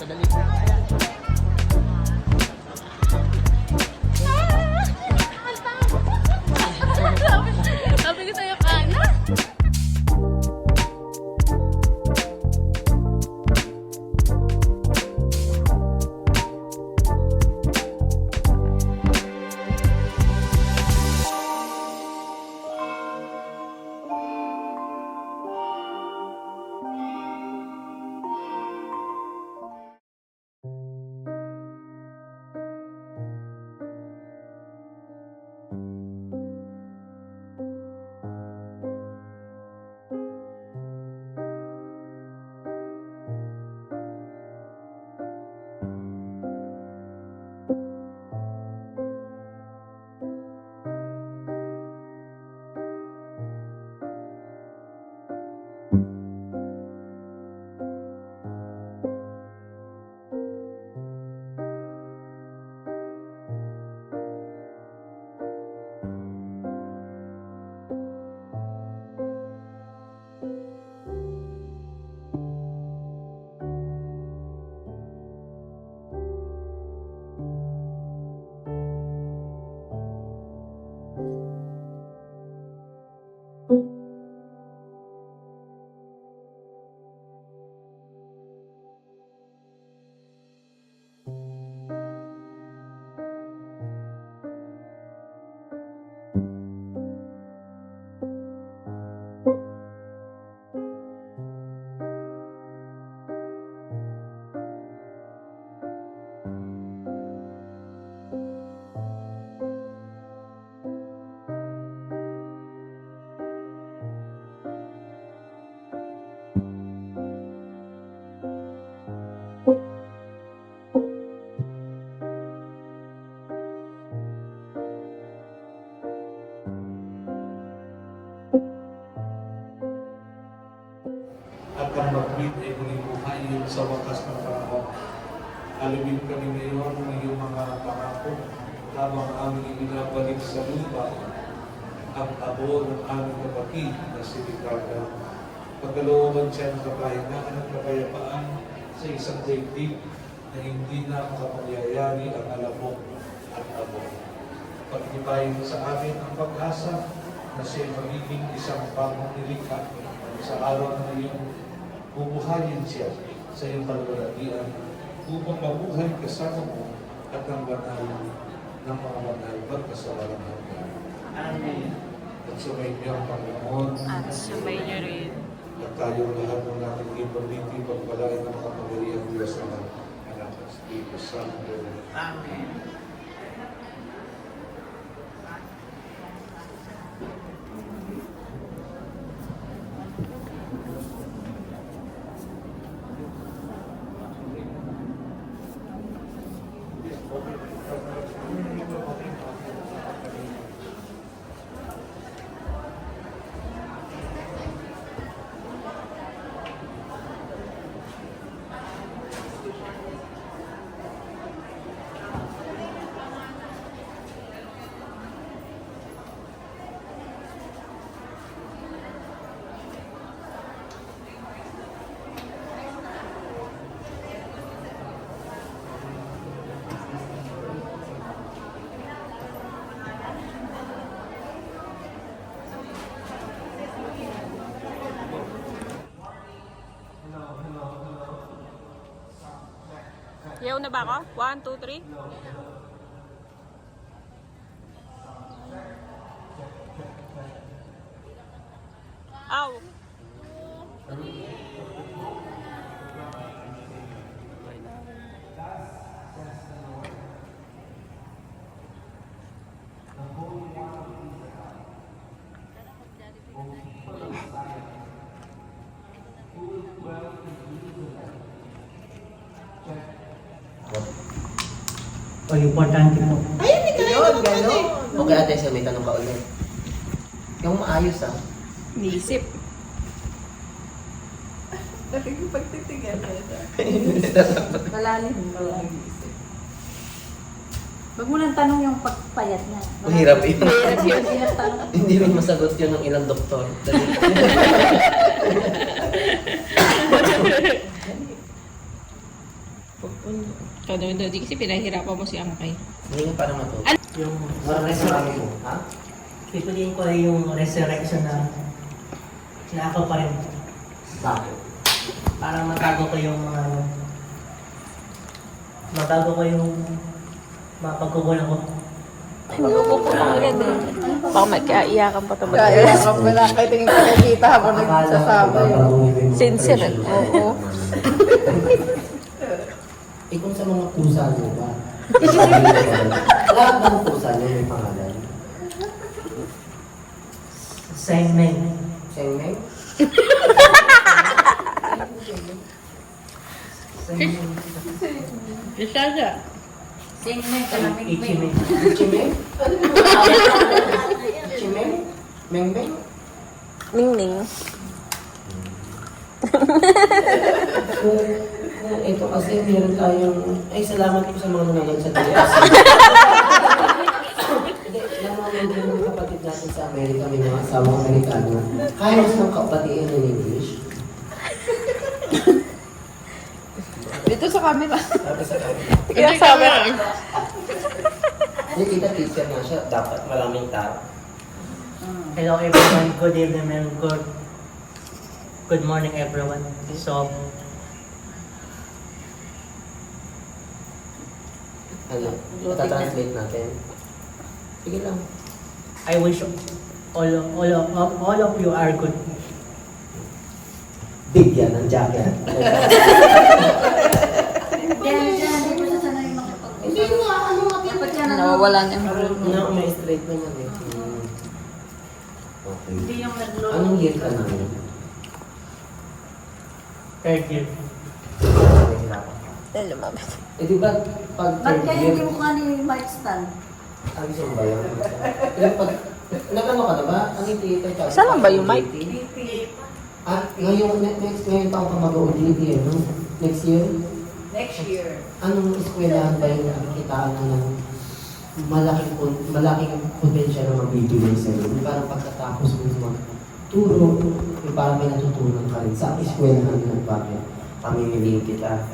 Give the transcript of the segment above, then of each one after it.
Dali. Ayan. Sabi ko sa'yo, Kana. At ang mag-meet ay muling buhayin sa wakas ng panahon. Alawin kami ngayon ng iyong mga pangako habang aming ibinabalik sa lupa ang abo ng aming kapatid na si Ricardo. Pagkalooban siya ng kapahingaan at kapayapaan sa isang daigdig na hindi na makapangyayari ang alamok at abo. Pagtibayin sa amin ang pag-asa na siya magiging isang bagong nilikha sa araw na iyong bubuhayin siya sa iyong kalwalatian upang mabuhay kasama mo at ang banal ng mga banal magkasawalang hanggan. Amen. At sumayin niyo ang Panginoon At sumay niyo rin. at tayong lahat ng nating ipagditi pagpalain ng makapangyarihang Diyos ng Anak at Espiritu Santo. Amen. Yaw na ba ako? 1, 2, 3? Aw! O, importante po. Ayun, may kaya Yun, naman gano'n. eh. Okay, ate, so may tanong ka ulit. Yung maayos ah. Niisip. Nakikipagtitigan na Malalim mo lang. Wag mo nang tanong yung pagpayat niya. Mahirap yun. Mahirap yun. Hindi na tanong. Hindi rin masagot yun ng ilang doktor. Ikaw daw, di kasi pinahirapan mo si Angkay. Hindi nga para matuto. Yung Marami mo, ha? pipiliin ko ay yung resurrection na ako pa rin. Bakit? Para matago ko yung mga matago ko yung mga pagkukulang ko. Magkukulang agad eh. Baka magkaiyakan pa ito. Kaya ka pala kayo tingin nakikita habang nagsasabay. Sincere. Oo. Eh kung sa mga pusa mo ba? Lahat ng pusa niyo may pangalan. Same name. Sengmeng? Same name. Isa siya. Ichimeng. Ichimeng? Ichimeng? Mengbeng? Ningning. Kung ito kasi meron tayong... Ay, salamat po sa mga nanonood sa TS. Hindi, nanonood din ng kapatid natin sa Amerika. May mga asawang Amerikano. Kaya mas ng kapatid in English. Dito sa camera. Sabi sa kanya. Kaya sabi na. Hindi, kita teacher nga siya. Dapat maraming tao. Hello everyone, good evening and good morning everyone. So, Ano? Ita-translate natin. Sige lang. I wish all of you are good. Bigyan ng jacket. Hindi nga, ano nga Nawawala niya. No, may straight naman eh. Okay. Hindi yung naglo. Anong year ka namin? Third year. Lumabas. Eh di ba pag Ba't third kaya year, hindi mo ka ni Mike Stan? ang isang ba yun? Ilang pag, nag-ano ka na ba? Ang theater ka? Saan lang ba yung mic? Ah, ngayon taong ka mag-OJT eh, no? Next year? Next year. Anong eskwelahan ba yung nakikitaan na ng malaking potential na mabibigay sa'yo? Yung parang pagkatapos mo magturo, yung parang may natutunan ka rin sa eskwelahan na bakit pamimiliin kita.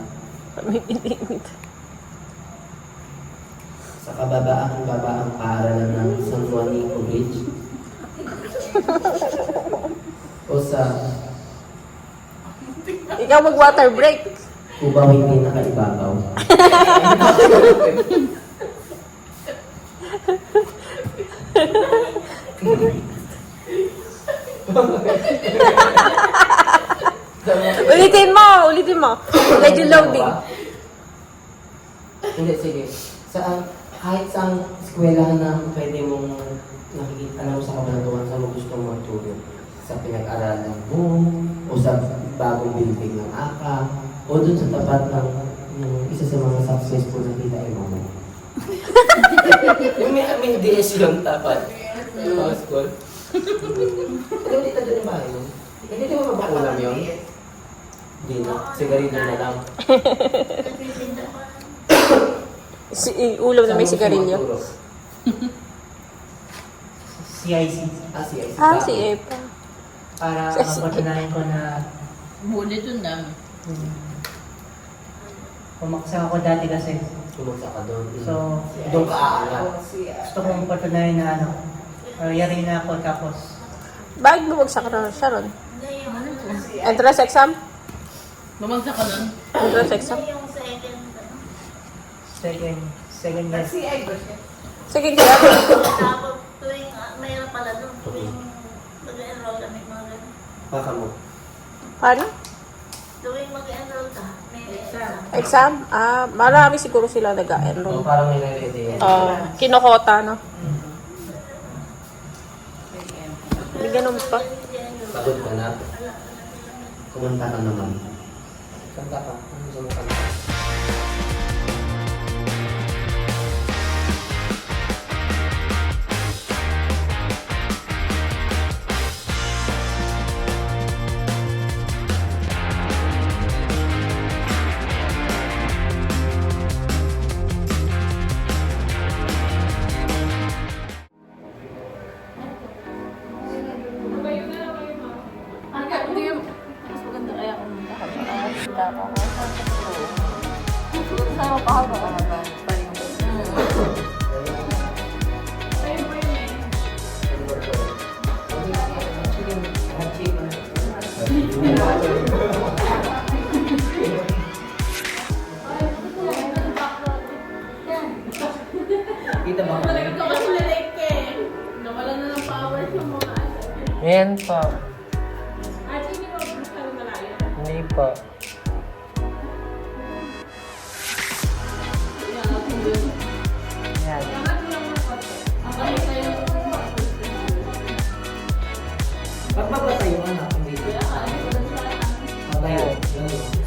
Sa kababaang paaralan ng San Juanico Bridge. O sa Ikaw mag-water break. Cubao hindi nakaibabaw. Ulitin mo. Medyo loading. Hindi, sige. Kahit sa eskwelahan na pwede mong nakikita, alam mo sa kabanatuan, sa mo gustong magturo. Sa pinag-aralan mo, o sa bagong building ng AKA, o dun sa tapat ng isa sa mga successful na kita mo. Yung may DS yung tapat. Yung mga school. Ano dito doon yung bahay mo? Hindi di ba mabakulam yun? Hindi na. Sigarilyo na lang. Ulam na may sigarilyo. CIC. CIC. Si Epa. Para Sa CIC. mapatunayan ko na Huli dun na. pumaksa ako dati kasi. Kumagsa ka doon. So, Doon ka aangat. gusto kong patunayan na yari na ako tapos Bakit bumagsak ka na siya ron? Entrance exam? Bumagsak ka nun? Entrance exam? second year. CI ba siya? Sige, kaya. Tapos tuwing mayroon pala doon, tuwing mag-enroll ka, may mga ganun. Baka mo. Paano? Tuwing mag-enroll ka, may exam. Exam? Marami siguro sila nag-enroll. Parang may nare-ready yan. Kinokota, no? Hindi ganun pa. Pagod ka na. Kumanta ka naman. Kanta ka. Ano gusto mo kanta? Mas maganda kaya kung makakapag-aas ka pa. Kita ba? Ito kasi na-like eh. Nawala na ng power sa mga Ayan po. Ate, hindi mo masyado malayo. Hindi po. Ayan. Ang kami tayo Pag mapatayo anak, hindi. Matayo. Ganun.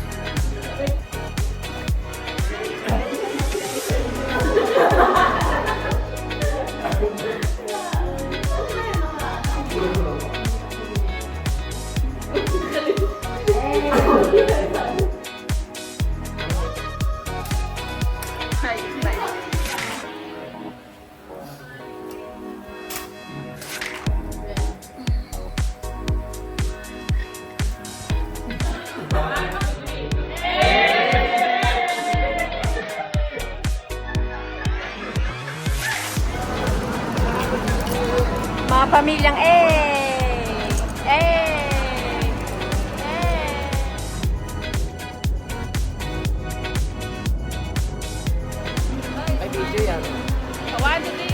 Mga pamilyang May video yan. 1, 2, 3.